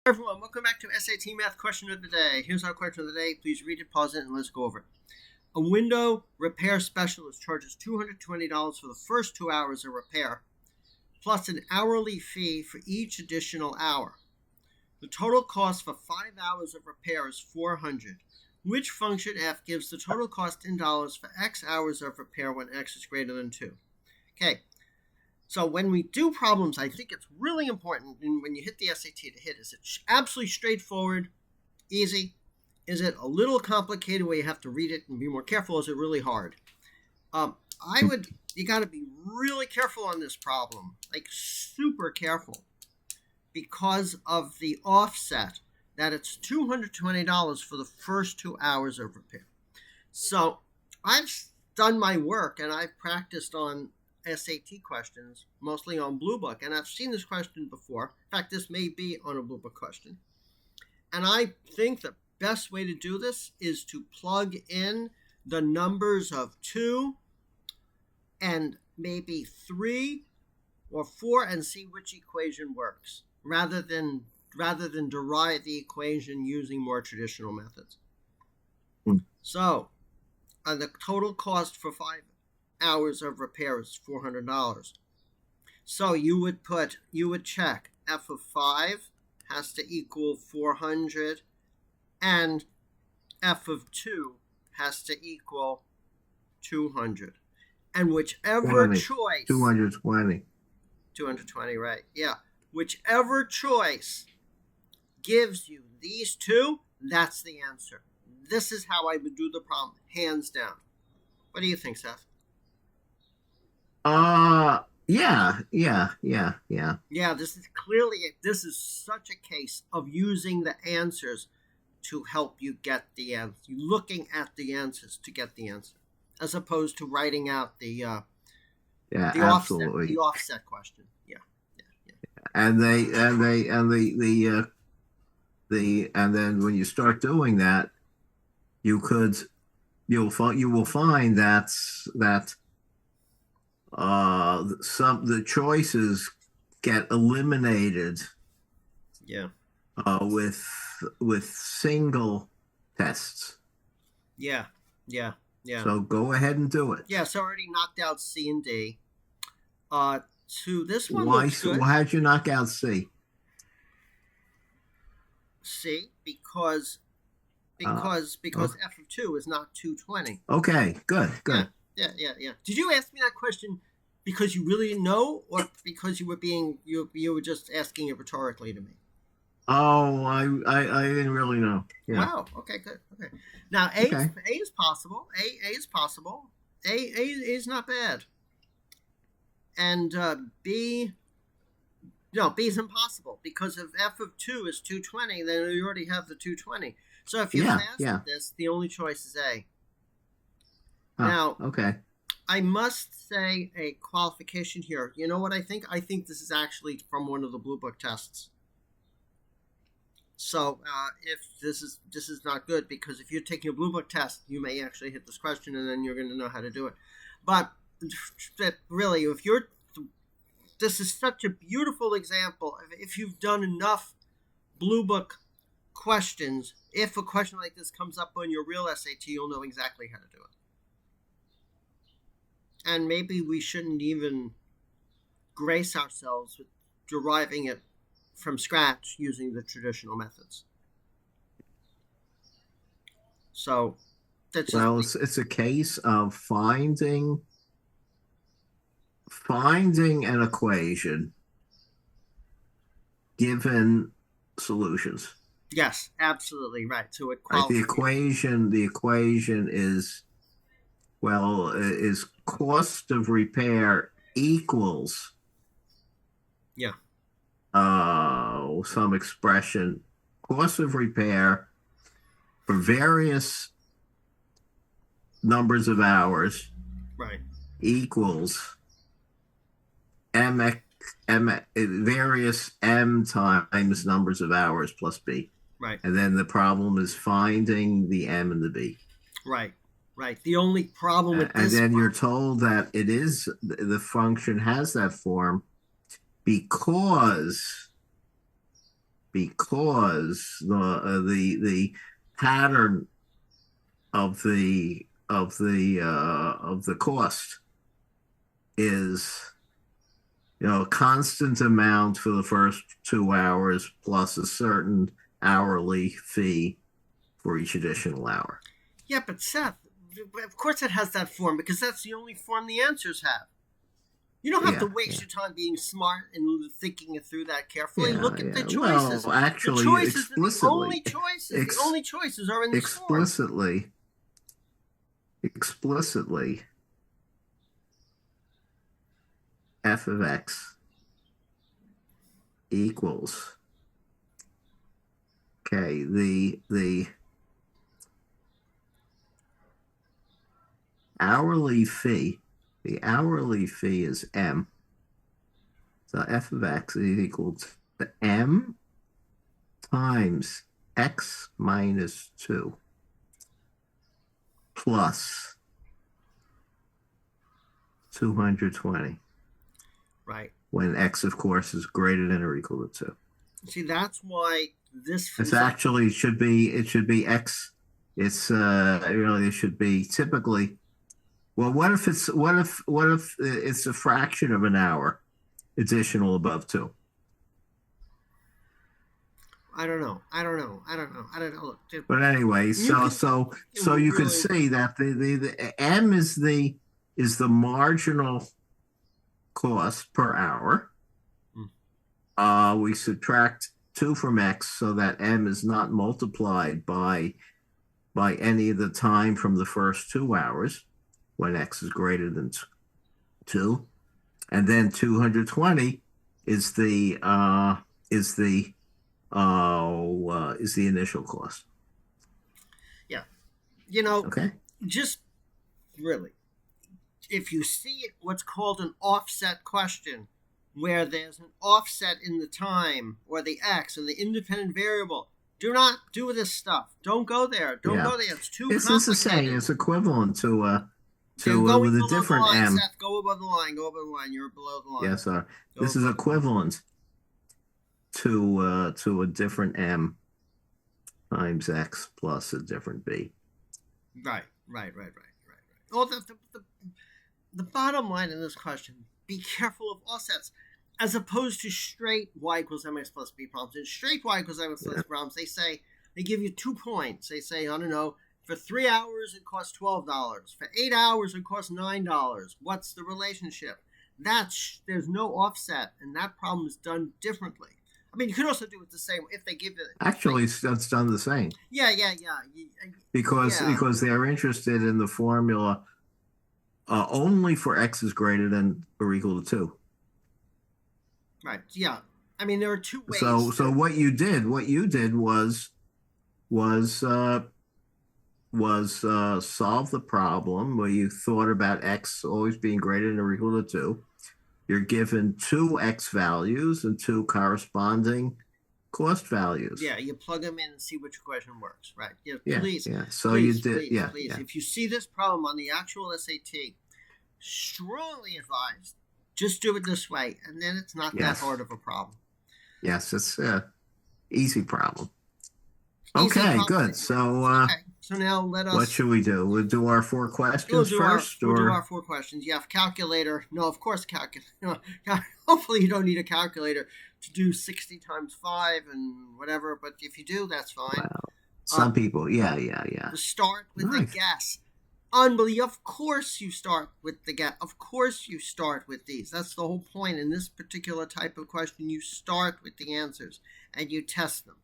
Everyone, welcome back to SAT Math Question of the Day. Here's our question of the day. Please read it, pause it, and let's go over it. A window repair specialist charges $220 for the first 2 hours of repair, plus an hourly fee for each additional hour. The total cost for 5 hours of repair is $400. Which function f gives the total cost in dollars for x hours of repair when x is greater than 2? Okay. So when we do problems, I think it's really important, and when you hit the SAT to hit, is it absolutely straightforward, easy? Is it a little complicated where you have to read it and be more careful? Is it really hard? You got to be really careful on this problem, like super careful, because of the offset that it's $220 for the first 2 hours of repair. So I've done my work and I've practiced on SAT questions, mostly on Blue Book, and I've seen this question before. In fact, this may be on a Blue Book question. And I think the best way to do this is to plug in the numbers of 2 and maybe 3 or 4 and see which equation works, rather than derive the equation using more traditional methods. So, the total cost for 5 hours of repair is $400. So you would check f of 5 has to equal 400 and f of 2 has to equal 200. And whichever 20, choice 220, right? Yeah. Whichever choice gives you these two, that's the answer. This is how I would do the problem, hands down. What do you think, Seth? Yeah. Yeah, this is such a case of using the answers to help you get the answer. Looking at the answers to get the answer, as opposed to writing out the absolutely offset question. Yeah. And then when you start doing that, you will find that the choices get eliminated. Yeah. With single tests. Yeah. So go ahead and do it. Yeah. So I already knocked out C and D. To this one. How'd you knock out C? C because f of 2 is not 220. Okay. Good. Yeah. Did you ask me that question because you really didn't know, or because you were just asking it rhetorically to me? Oh, I didn't really know. Yeah. Wow. Okay. Good. Okay. Now A is possible. A is possible. A is not bad. And B is impossible, because if f of 2 is 220, then you already have the 220. So if you fast at this, the only choice is A. Now, okay. I must say a qualification here. You know what I think? I think this is actually from one of the Blue Book tests. So if this is not good, because if you're taking a Blue Book test, you may actually hit this question and then you're going to know how to do it. But really, this is such a beautiful example. If you've done enough Blue Book questions, if a question like this comes up on your real SAT, you'll know exactly how to do it. And maybe we shouldn't even grace ourselves with deriving it from scratch using the traditional methods. So it's a case of finding an equation given solutions. Yes, absolutely right. So it the equation is cost of repair equals some expression, cost of repair for various numbers of hours, right, equals various m times numbers of hours plus b. Right. And then the problem is finding the m and the b. Right. The only problem with this, and then you're told that the function has that form because because the pattern of the cost is, a constant amount for the first 2 hours plus a certain hourly fee for each additional hour. Yeah, but Seth, of course it has that form because that's the only form the answers have. You don't have to waste your time being smart and thinking it through that carefully. Look at the choices. Well, actually, the choices explicitly, are the only choices. The only choices are in this form. Explicitly, f of x equals, okay, the hourly fee is m. So f of x is equal to m times x minus 2 plus 220. Right. When x, of course, is greater than or equal to 2. See, that's why this. It's actually it should be x. It's really it should be typically. Well, what if it's a fraction of an hour additional above 2? I don't know. Look, but anyway, so you can see that the m is the marginal cost per hour. We subtract 2 from x so that m is not multiplied by any of the time from the first 2 hours when x is greater than 2, and then 220 is the initial cost. Yeah, okay. Just really, if you see what's called an offset question, where there's an offset in the time or the x and the independent variable, do not do this stuff. Don't go there. Don't go there. It's too complicated. This is the same. It's equivalent to with a different the line, m. Seth, go above the line. Go above the line. You're below the line. Yes, sir. This is equivalent to a different m times x plus a different b. Right. Well, the bottom line in this question: be careful of offsets, as opposed to straight y equals mx plus b problems. In straight y equals mx plus problems, they give you 2 points. They say, I don't know, for 3 hours it costs $12. For 8 hours it costs $9. What's the relationship? There's no offset, and that problem is done differently. I mean, you could also do it the same if they give it. Actually, that's done the same. Yeah. Because they're interested in the formula only for x is greater than or equal to 2. Right. Yeah. I mean, there are 2 ways. So what you did was solve the problem where you thought about x always being greater than or equal to 2. You're given 2 x values and 2 corresponding cost values. Yeah, you plug them in and see which question works. Right. Please. If you see this problem on the actual SAT, strongly advised, just do it this way, and then it's not that hard of a problem. Yes, it's an easy problem. Okay, good. So, so now let us. What should we do? We'll do our 4 questions first, we'll do our 4 questions. You have calculator. No, of course, calculator. Hopefully, you don't need a calculator to do 60 times 5 and whatever. But if you do, that's fine. Well, some people, yeah. To start with the guess. Unbelievable. Of course you start with the guess. Of course you start with these. That's the whole point. In this particular type of question, you start with the answers and you test them.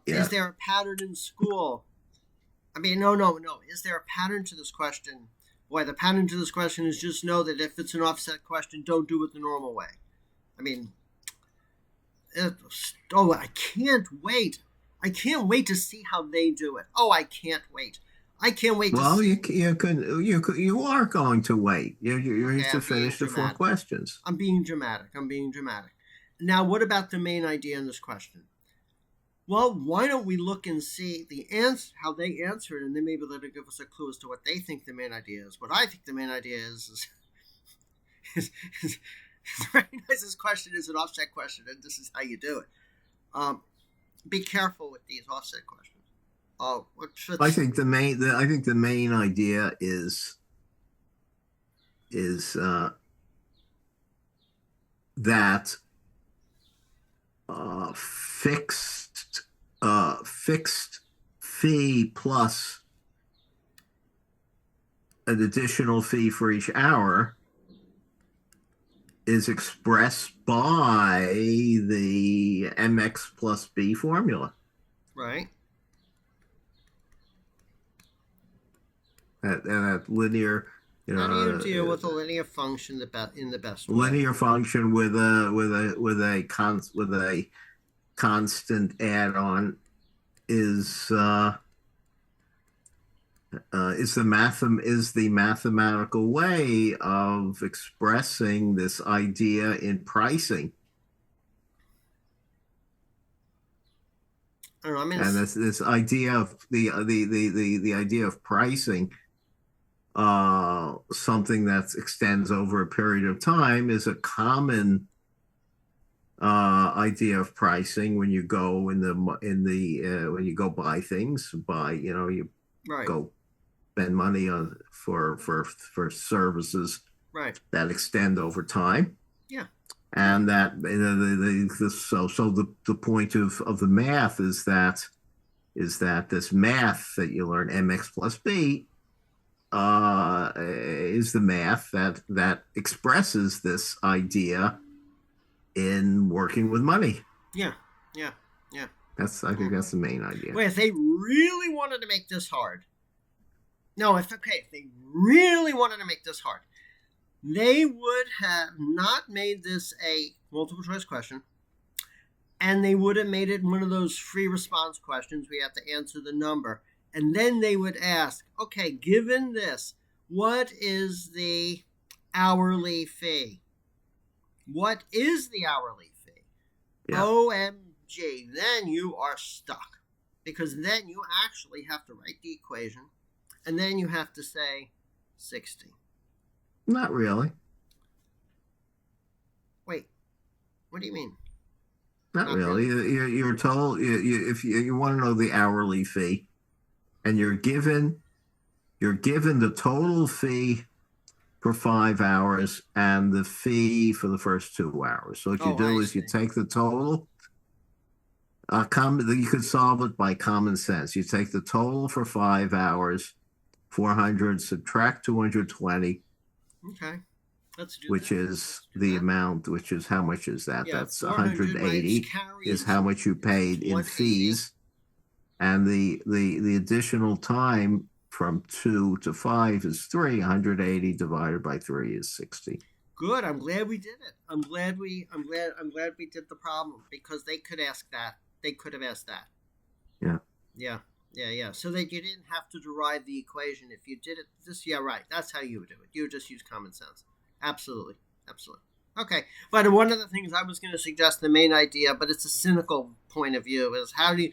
Is there a pattern in school? I mean, no. Is there a pattern to this question? Boy, the pattern to this question is just know that if it's an offset question, don't do it the normal way. I mean, I can't wait. I can't wait to see how they do it. Oh, I can't wait. I can't wait. Well, you are going to wait. You're to finish the 4 questions. I'm being dramatic. Now, what about the main idea in this question? Well, why don't we look and see the answer, how they answer it, and then maybe that'll give us a clue as to what they think the main idea is. What I think the main idea is recognize this question is an offset question, and this is how you do it. Um, be careful with these offset questions. I think the main idea is that fixed fee plus an additional fee for each hour is expressed by the MX plus B formula. Right. That linear, How do you deal with a linear function in the best way? linear function with a constant add-on is the mathematical way of expressing this idea in pricing. I don't know, I mean, And this idea of the idea of pricing, something that extends over a period of time, is a common idea of pricing when you go when you go buy things, you right. go spend money on for services Right. that extend over time. Yeah. And that the point of the math is that this math that you learn, mx plus b, is the math that expresses this idea in working with money. Yeah. Yeah. Yeah. I think that's the main idea. Wait, if they really wanted to make this hard, no, it's okay. If they really wanted to make this hard, they would have not made this a multiple choice question, and they would have made it one of those free response questions where you have to answer the number. And then they would ask, okay, given this, what is the hourly fee? What is the hourly fee? Yeah. OMG, then you are stuck. Because then you actually have to write the equation, and then you have to say 60. Not really. Wait, what do you mean? Not really. You're told if you want to know the hourly fee, and you're given the total fee for 5 hours and the fee for the first 2 hours. So what you do is you take the total. You could solve it by common sense. You take the total for 5 hours, 400, subtract 220. Okay. Let's do which that. Is the amount, which is how much is that? Yeah, that's 180 is how much you paid in fees. And the additional time from 2 to 5 is 3. 180 divided by 3 is 60. Good. I'm glad we did it. I'm glad we did the problem, because they could ask that. They could have asked that. Yeah. Yeah. So that you didn't have to derive the equation. If you did it right. That's how you would do it. You would just use common sense. Absolutely. Okay. But one of the things I was going to suggest, the main idea, but it's a cynical point of view, is how do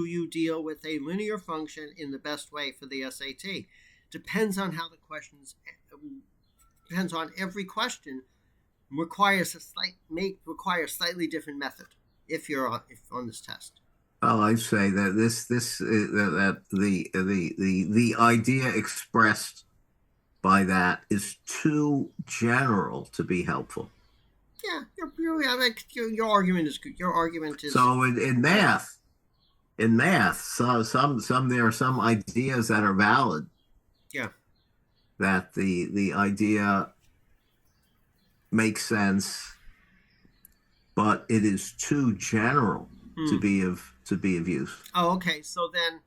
you deal with a linear function in the best way for the SAT? Depends on how the questions, depends on every question, requires a slightly different method if on this test. Well, I say that the idea expressed by that is too general to be helpful. Yeah, your argument is good. Your argument is so in math. So there are some ideas that are valid. Yeah. That the idea makes sense, but it is too general to be of use. Oh, okay. So then,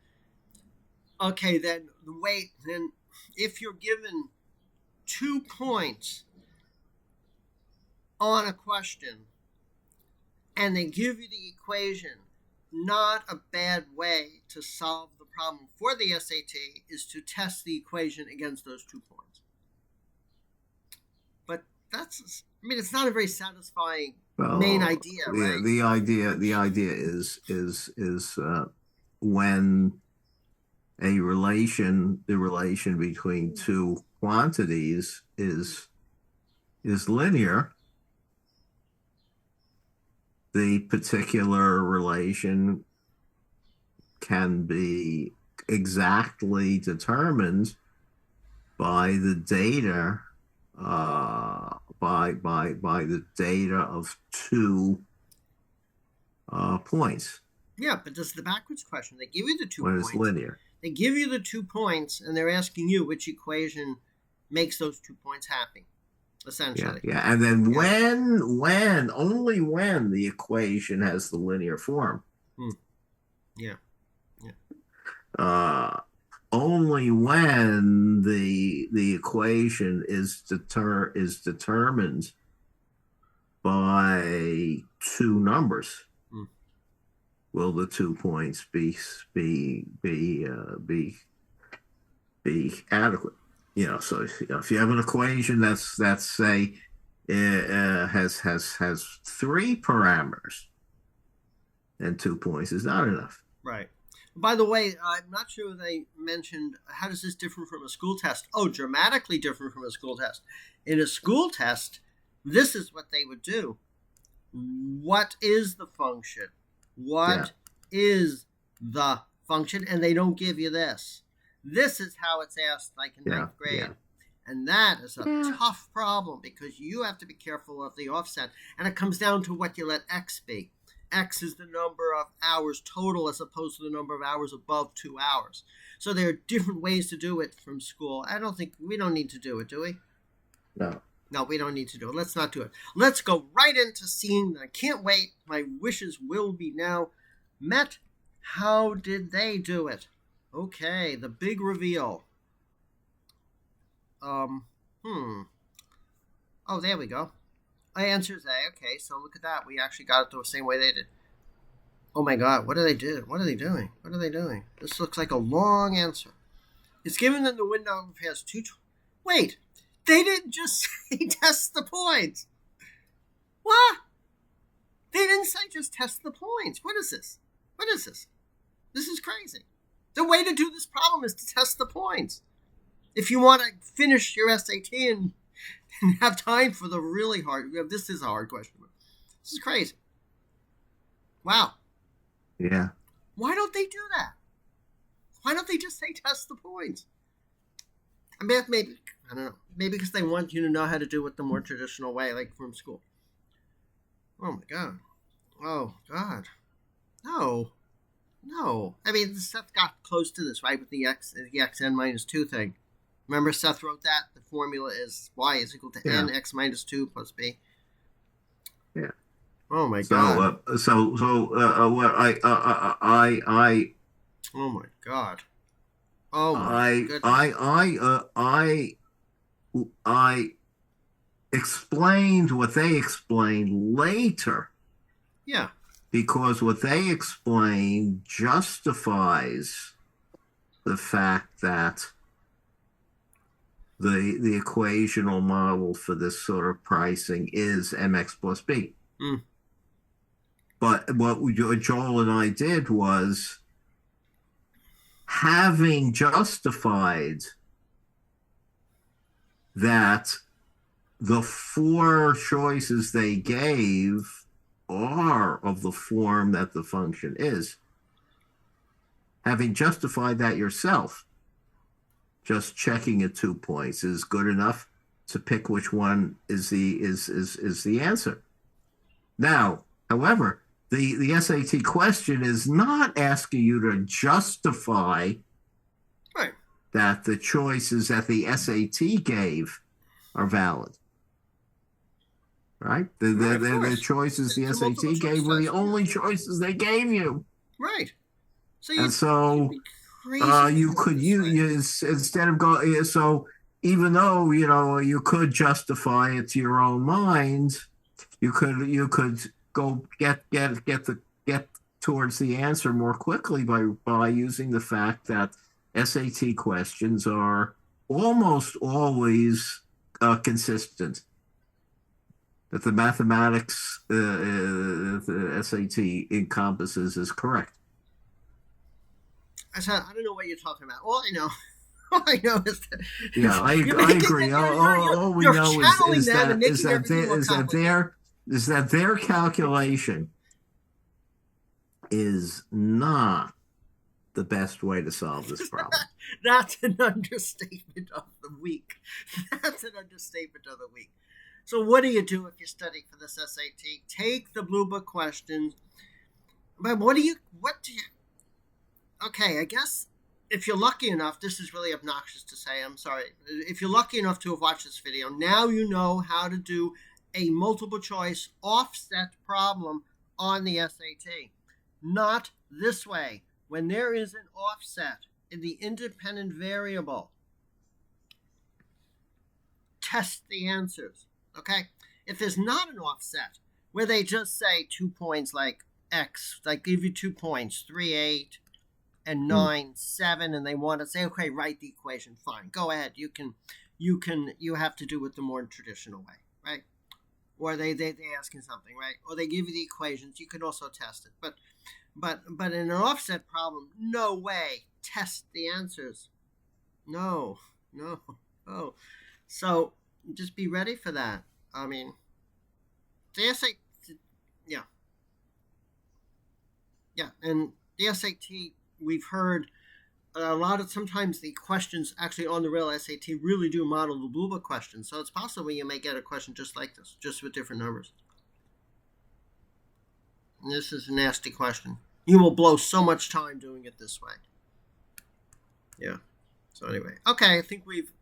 then if you're given 2 points on a question and they give you the equation, not a bad way to solve the problem for the SAT is to test the equation against those 2 points. But it's not a very satisfying main idea, right? The idea is when the relation between 2 quantities is linear, the particular relation can be exactly determined by the data, by the data of two points. Yeah, but this is the backwards question. They give you the 2 when points. It's linear. They give you the 2 points, and they're asking you which equation makes those 2 points happy, essentially. Yeah. And then only when the equation has the linear form. Yeah. Only when the equation is determined by two numbers will the 2 points be adequate. So if you have an equation that's say has 3 parameters, and 2 points is not enough. Right. By the way, I'm not sure they mentioned how does this differ from a school test. Oh, dramatically different from a school test. In a school test, this is what they would do. What is the function? What is the function? And they don't give you this. This is how it's asked, like in ninth grade. Yeah. And that is a tough problem because you have to be careful of the offset. And it comes down to what you let X be. X is the number of hours total as opposed to the number of hours above 2 hours. So there are different ways to do it from school. We don't need to do it, do we? No, we don't need to do it. Let's not do it. Let's go right into seeing. I can't wait. My wishes will be now met. How did they do it? Okay, the big reveal. Oh, there we go. Answer is A. Okay, so look at that. We actually got it the same way they did. Oh my God, what do they do? What are they doing? What are they doing? This looks like a long answer. It's given that the window has two... Wait, they didn't just say test the points. What? They didn't say just test the points. What is this? What is this? This is crazy. The way to do this problem is to test the points. If you want to finish your SAT and have time for the really hard... This is a hard question. This is crazy. Wow. Yeah. Why don't they do that? Why don't they just say test the points? I mean, maybe, I don't know. Maybe because they want you to know how to do it the more traditional way, like from school. Oh my God. Oh God. No. I mean, Seth got close to this, right? With the xn minus 2 thing. Remember Seth wrote that? The formula is y is equal to n x minus 2 plus b. Yeah. Oh my God. What Oh my God. I explained what they explained later. Yeah. Because what they explained justifies the fact that the equational model for this sort of pricing is mx plus b. But what Joel and I did was, having justified that the 4 choices they gave are of the form that the function is, having justified that yourself, just checking at 2 points is good enough to pick which one is the answer. Now, however, the SAT question is not asking you to justify that the choices that the SAT gave are valid. Right? The choices the SAT gave were the only choices they gave you. Right. So you could use, instead of going, so even though you could justify it to your own mind, you could go get towards the answer more quickly by using the fact that SAT questions are almost always consistent, that the mathematics the SAT encompasses is correct. I don't know what you're talking about. All I know is that... Yeah, I agree. All we know is that their calculation is not the best way to solve this problem. That's an understatement of the week. That's an understatement of the week. So what do you do if you're studying for this SAT? Take the Blue Book questions. But okay, I guess if you're lucky enough, this is really obnoxious to say, I'm sorry. If you're lucky enough to have watched this video, now you know how to do a multiple choice offset problem on the SAT. Not this way. When there is an offset in the independent variable, test the answers. Okay? If there's not an offset, where they just say 2 points like X, like give you 2 points, 3, 8, and 9, 7, and they want to say, okay, write the equation. Fine, go ahead. You have to do it the more traditional way, right? Or they ask you something, right? Or they give you the equations. You can also test it. But in an offset problem, no way. Test the answers. No. So just be ready for that. I mean, the SAT, yeah, and the SAT, we've heard a lot of, sometimes the questions actually on the real SAT really do model the Blue Book questions. So it's possible you may get a question just like this, just with different numbers. And this is a nasty question. You will blow so much time doing it this way. Yeah. So anyway, okay, I think we've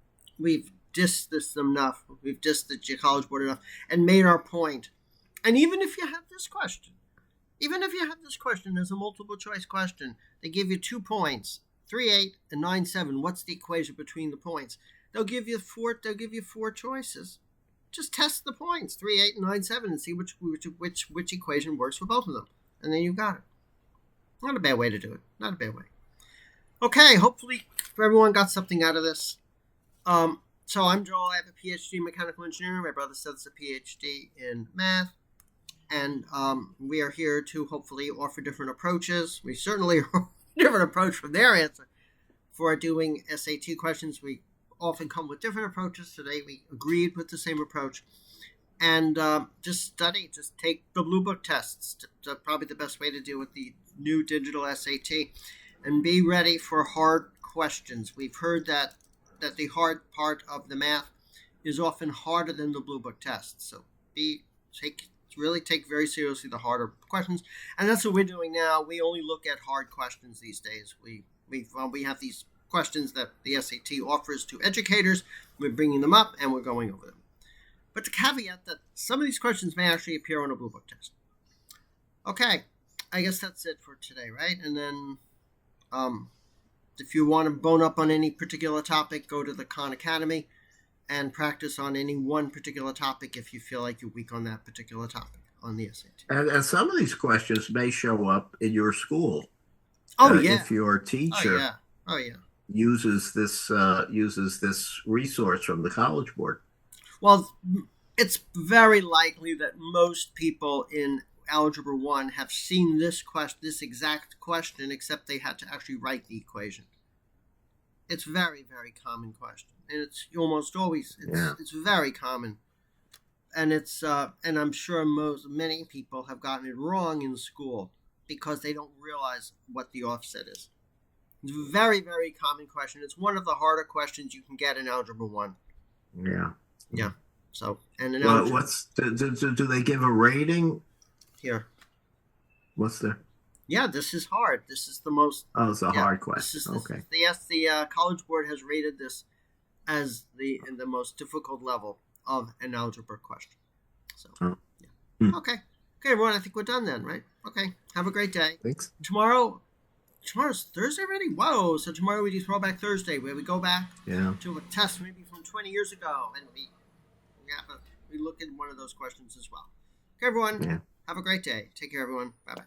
dissed this enough. We've dissed the College Board enough and made our point. And even if you have this question as a multiple choice question, they give you 2 points, 3, 8, and 9, 7. What's the equation between the points? They'll give you four choices. Just test the points, 3, 8, and 9, 7, and see which equation works for both of them. And then you got it. Not a bad way to do it. Not a bad way. Okay, hopefully everyone got something out of this. So I'm Joel. I have a PhD in mechanical engineering. My brother says a PhD in math. And we are here to hopefully offer different approaches. We certainly are a different approach from their answer for doing SAT questions. We often come with different approaches. Today we agreed with the same approach. And just study, just take the Blue Book tests. That's probably the best way to deal with the new digital SAT. And be ready for hard questions. We've heard that the hard part of the math is often harder than the Blue Book tests. So really take very seriously the harder questions. And that's what we're doing now. We only look at hard questions these days. We have these questions that the SAT offers to educators. We're bringing them up and we're going over them. But the caveat that some of these questions may actually appear on a Blue Book test. Okay, I guess that's it for today, right? And then if you want to bone up on any particular topic, go to the Khan Academy and practice on any one particular topic if you feel like you're weak on that particular topic on the SAT. And some of these questions may show up in your school. Oh, yeah. If your teacher uses this resource from the College Board. Well, it's very likely that most people in Algebra 1 have seen this exact question, except they had to actually write the equation. It's very, very common question. And it's almost always, it's very common. And and I'm sure many people have gotten it wrong in school because they don't realize what the offset is. It's a very, very common question. It's one of the harder questions you can get in Algebra 1. Yeah. Yeah. So, and in Algebra, do they give a rating? Here. What's the? Yeah, this is hard. This is the most. Oh, it's a hard question. Okay. The College Board has rated this as the most difficult level of an algebra question. So, yeah. Okay, everyone. I think we're done then, right? Okay. Have a great day. Thanks. Tomorrow's Thursday already. Whoa! So tomorrow we do Throwback Thursday, where we go back to a test maybe from 20 years ago, and we look at one of those questions as well. Okay, everyone. Yeah. Have a great day. Take care, everyone. Bye-bye.